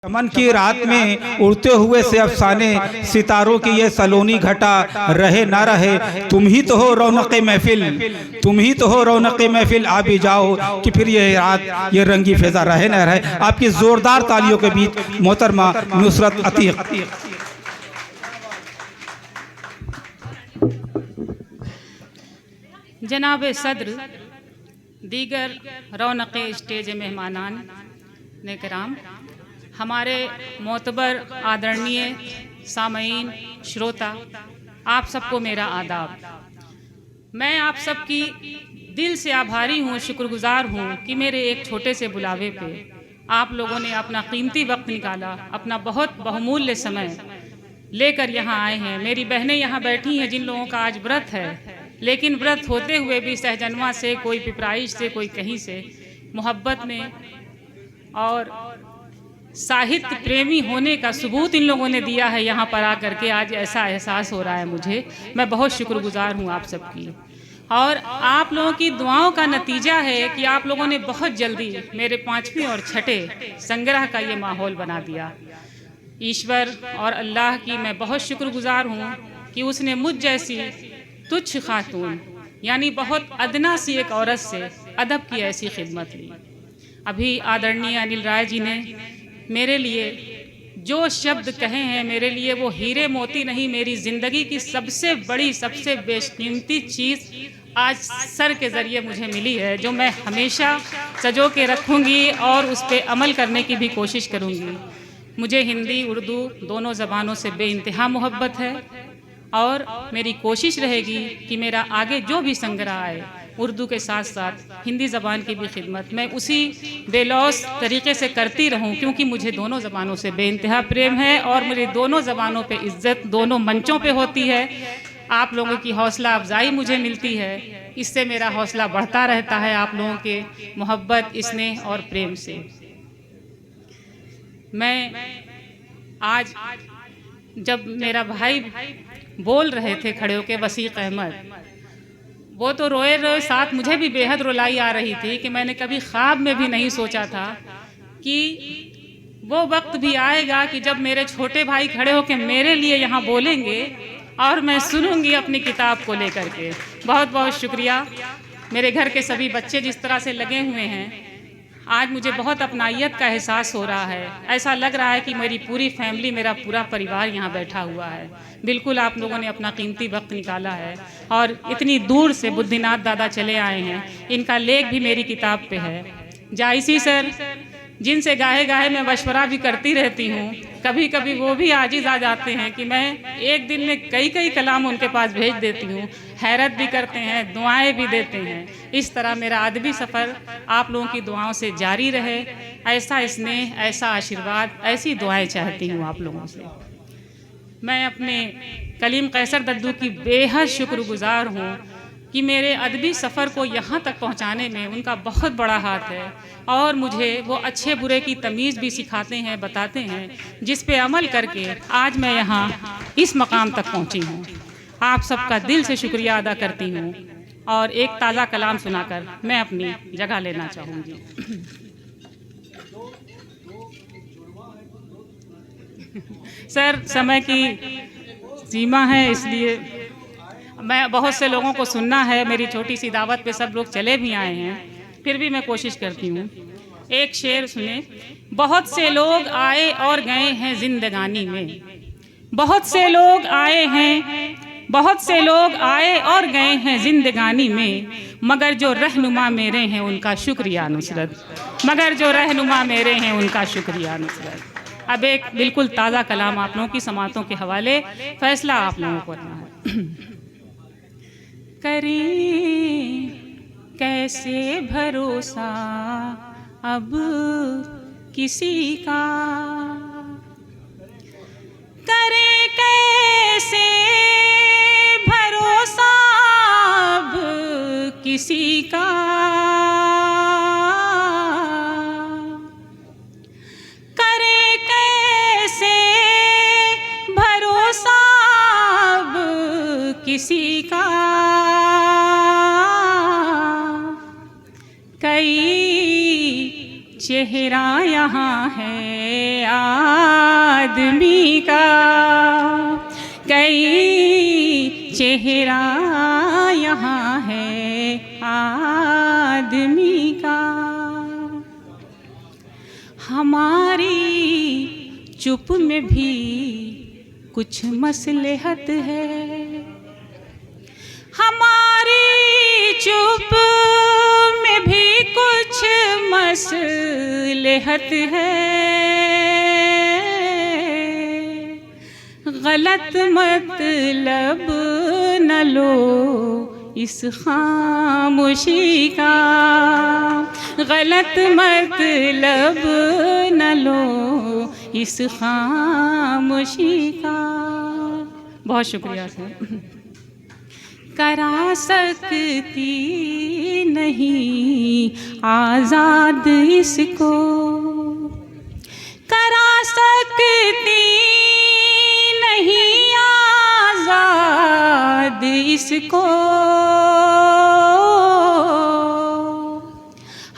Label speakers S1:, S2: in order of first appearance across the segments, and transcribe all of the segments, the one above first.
S1: चमन की रात में उड़ते हुए से अफसाने, सितारों की ये सलोनी घटा रहे ना रहे, तुम ही तो हो रौनक़े महफिल, तुम ही तो हो रौनक़े महफिल, आ भी जाओ कि फिर ये रात ये रंगी फिजा रहे ना रहे। आपकी जोरदार तालियों के बीच मोहतरमा नुसरत अतीक।
S2: जनाब सदर, दीगर रौनक़े स्टेज मेहमानान ने कराम, हमारे मोतबर आदरणीय सामईन श्रोता, आप सबको मेरा आदाब। मैं आप सबकी दिल से आभारी हूँ, शुक्रगुजार हूँ कि मेरे एक छोटे से बुलावे पे आप लोगों ने अपना कीमती वक्त निकाला, अपना बहुत बहुमूल्य समय लेकर यहाँ आए हैं। मेरी बहनें यहाँ बैठी हैं जिन लोगों का आज व्रत है, लेकिन व्रत होते हुए भी सहजनवा से, कोई पिपराइश से, कोई कहीं से, मोहब्बत में और साहित्य प्रेमी होने का सबूत इन लोगों ने दिया है। यहाँ पर आकर के आज ऐसा एहसास हो रहा है मुझे, मैं बहुत शुक्रगुजार हूँ आप सबकी। और आप लोगों की दुआओं का नतीजा है कि आप लोगों ने बहुत जल्दी मेरे 5वीं और 6ठे संग्रह का ये माहौल बना दिया। ईश्वर और अल्लाह की मैं बहुत शुक्रगुजार हूँ कि उसने मुझ जैसी तुच्छ खातून, यानी बहुत अदना सी एक औरत से अदब की ऐसी खिदमत ली। अभी आदरणीय अनिल राय जी ने मेरे लिए जो शब्द कहे हैं, मेरे लिए वो हीरे मोती नहीं, मेरी ज़िंदगी की सबसे बड़ी, सबसे बेशकीमती चीज़ आज सर के ज़रिए मुझे मिली है, जो मैं हमेशा सजो के रखूँगी और उस पर अमल करने की भी कोशिश करूँगी। मुझे हिंदी उर्दू दोनों ज़बानों से बेइंतहा मोहब्बत है और मेरी कोशिश रहेगी कि मेरा आगे जो भी संग्रह आए, उर्दू के साथ साथ हिंदी ज़बान की भी खिदमत मैं उसी बेलौस तरीक़े से करती रहूं, क्योंकि मुझे दोनों ज़बानों से बेइंतहा प्रेम है और मेरी दोनों ज़बानों पे इज़्ज़त दोनों मंचों पे होती है। आप लोगों की हौसला अफजाई मुझे मिलती है, इससे मेरा हौसला बढ़ता रहता है आप लोगों के मोहब्बत, स्नेह और प्रेम से। मैं आज जब मेरा भाई बोल रहे थे खड़े होकर, वसीक अहमद, वो तो रोए रोए साथ मुझे भी बेहद रुलाई आ रही थी कि मैंने कभी ख्वाब में भी नहीं सोचा था कि वो वक्त भी आएगा कि जब मेरे छोटे भाई खड़े होकर मेरे लिए यहाँ बोलेंगे और मैं सुनूंगी अपनी किताब को लेकर के। बहुत बहुत शुक्रिया। मेरे घर के सभी बच्चे जिस तरह से लगे हुए हैं, आज मुझे बहुत अपनाइयत का एहसास हो रहा है। ऐसा लग रहा है कि मेरी पूरी फैमिली, मेरा पूरा परिवार यहाँ बैठा हुआ है। बिल्कुल आप लोगों ने अपना कीमती वक्त निकाला है और इतनी दूर से बुद्धिनाथ दादा चले आए हैं। इनका लेख भी मेरी किताब पे है। जायसी सर, जिनसे गाहे गाहे मैं मशवरा भी करती रहती हूँ, कभी कभी वो भी आजिज़ आ जाते हैं कि मैं एक दिन में कई कई कलाम उनके पास भेज देती हूँ। हैरत भी करते हैं, दुआएं भी देते हैं। इस तरह मेरा अदबी सफ़र आप लोगों की दुआओं से जारी रहे। ऐसा स्नेह, ऐसा आशीर्वाद, ऐसी दुआएं चाहती हूँ आप लोगों से। मैं अपने कलीम कैसर दद्दू की बेहद शुक्रगुजार हूँ कि मेरे अदबी सफ़र को यहाँ तक पहुँचाने में उनका बहुत बड़ा हाथ है और मुझे वो अच्छे बुरे की तमीज़ भी सिखाते हैं, बताते हैं, जिस पे अमल करके आज मैं यहाँ इस मकाम तक पहुँची हूँ। आप सबका दिल से शुक्रिया अदा करती हूँ और एक ताज़ा कलाम सुनाकर मैं अपनी जगह लेना चाहूँगी। सर, समय की सीमा है, इसलिए मैं बहुत से लोगों को सुनना है। मेरी छोटी सी दावत पे सब लोग चले भी आए हैं, फिर भी मैं कोशिश करती हूँ। एक शेर सुने। बहुत से लोग आए और गए हैं जिंदगानी में, बहुत से लोग आए हैं, बहुत से लोग आए और गए हैं जिंदगानी में, मगर जो रहनुमा मेरे हैं उनका शुक्रिया नुसरत, मगर जो रहनुमा मेरे हैं उनका शुक्रिया नुसरत। अब एक बिल्कुल ताज़ा कलाम आप लोगों की समातों के हवाले, फैसला आप लोगों को करना है। करें कैसे भरोसा अब किसी का, करें कैसे भरोसा अब किसी का, करें कैसे भरोसा अब किसी का, कई चेहरा यहाँ है आदमी का, कई चेहरा यहाँ है आदमी का। हमारी चुप में भी कुछ मसलहत है, हमारी चुप में भी कुछ मसलहत है। गलत मतलब न लो इस खामोशी का, गलत मतलब न लो इस खामोशी का। बहुत शुक्रिया सर। करा सकती नहीं आज़ाद इसको, करा सकती नहीं आज़ाद इसको।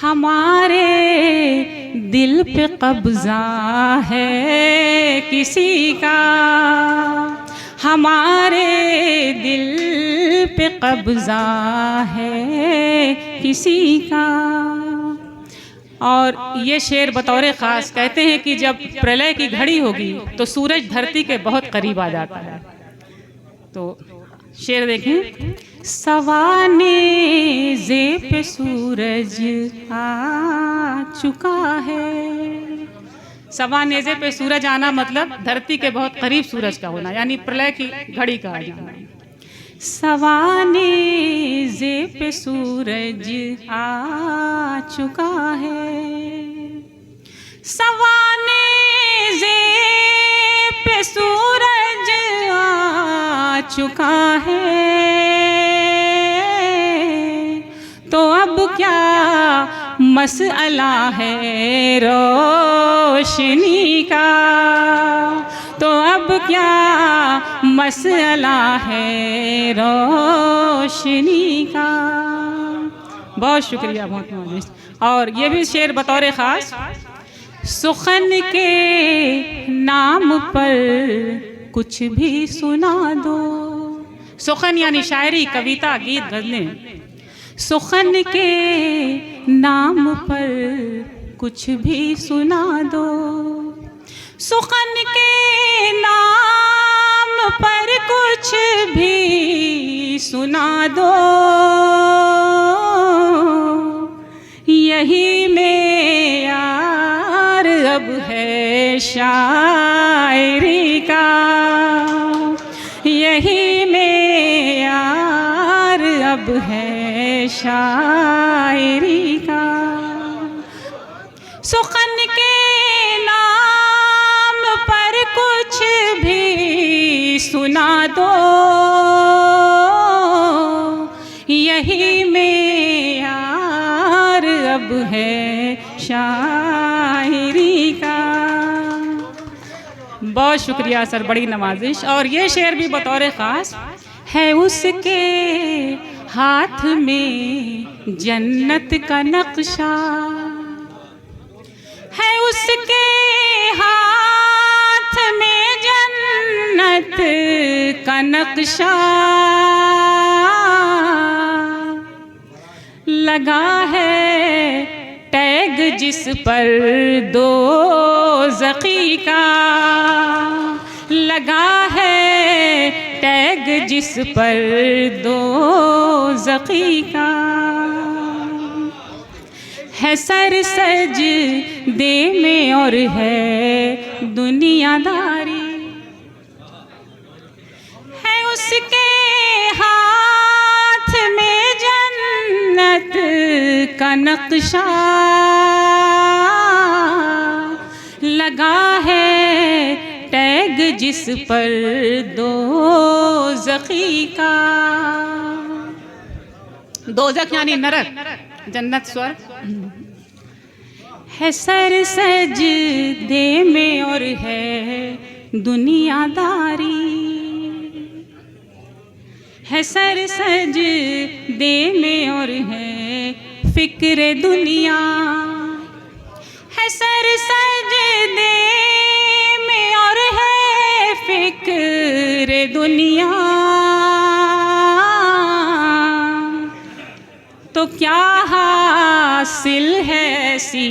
S2: हमारे दिल पे कब्ज़ा है किसी का, हमारे दिल पे कब्ज़ा है किसी का। और ये शेर बतौर ख़ास कहते हैं कि जब प्रलय की घड़ी होगी तो सूरज धरती के बहुत करीब आ जाता है। तो शेर देखें, सवाने ज़े पे सूरज आ चुका है। सवानेज़े पे सूरज आना मतलब धरती के बहुत करीब सूरज का होना, यानी प्रलय की घड़ी का आ जाना। सवानेज़े पे सूरज आ चुका है, सवानेज़े पे सूरज आ चुका है। तो अब क्या मसला है रोशनी का, तो अब क्या मसला है रोशनी का। बहुत शुक्रिया, बहुत बहुत। और ये भी शेर बतौर ख़ास, सुखन के नाम पर कुछ भी सुना दो। सुखन यानी शायरी, कविता, गीत, गज़लें। सुखन के नाम पर कुछ भी सुना दो, सुखन के नाम पर कुछ भी सुना दो। यही मेयार अब है शायरी का, यही मेयार अब है शायरी का। सुखन के नाम पर कुछ भी सुना दो, यही मेयार अब है शायरी का। बहुत शुक्रिया सर, बड़ी नवाजिश। और ये शेर भी बतौर ख़ास है, उसके हाथ में जन्नत का नक्शा है, उसके हाथ में जन्नत का नक्शा। लगा है टैग जिस पर दोज़खी का, लगा है टैग जिस पर दोज़खी का। है सर सज दे में और है दुनियादारी, है उसके हाथ में जन्नत का नक्शा। लगा है टैग जिस पर दोज़खी का। दोज़ख यानी नरक, जन्नत स्वर्ग। है सर सज दे में और है दुनियादारी, है सर सज दे में और है फिक्र दुनिया, सर सजदे में और है फिक्र दुनिया, तो क्या हासिल है ऐसी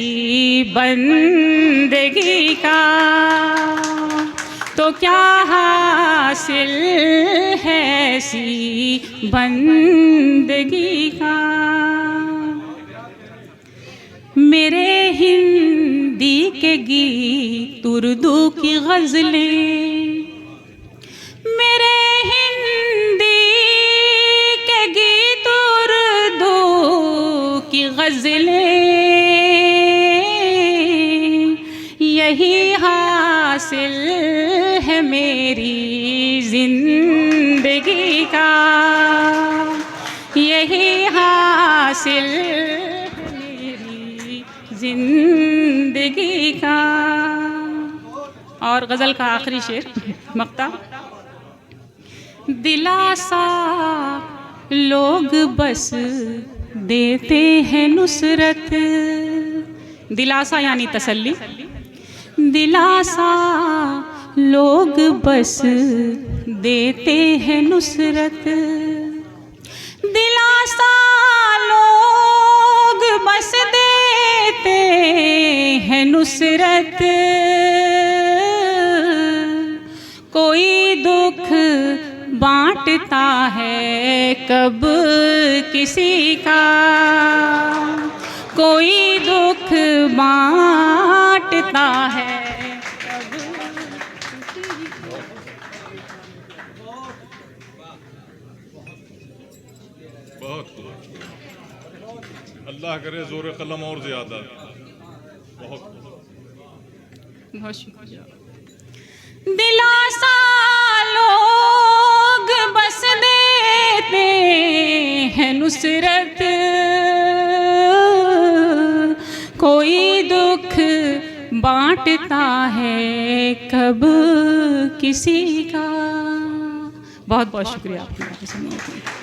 S2: बंदगी का, तो क्या हासिल है ऐसी बंदगी का। मेरे हिंदी के गीत उर्दू की गज़लें, मेरे हिंदी के गीत उर्दू की गज़लें, यही हासिल है मेरी जिंदगी का, यही हासिल है मेरी जिंदगी का। और गज़ल का आखिरी शेर मक्ता। दिलासा लोग बस देते हैं नुसरत, दिलासा यानी तसल्ली, दिलासा लोग बस देते हैं नुसरत, दिलासा लोग बस देते हैं नुसरत। कोई दुख बांटता है कब किसी का, कोई दुख बांटता है कब किसी का।
S3: बहुत अल्लाह करे जोर कलम और ज्यादा।
S2: बहुत शुक्रिया। दिलासा लोग बस देते हैं नुसरत, कोई दुख बांटता है कब किसी का। बहुत बहुत शुक्रिया आपकी बातें सुनने के लिए।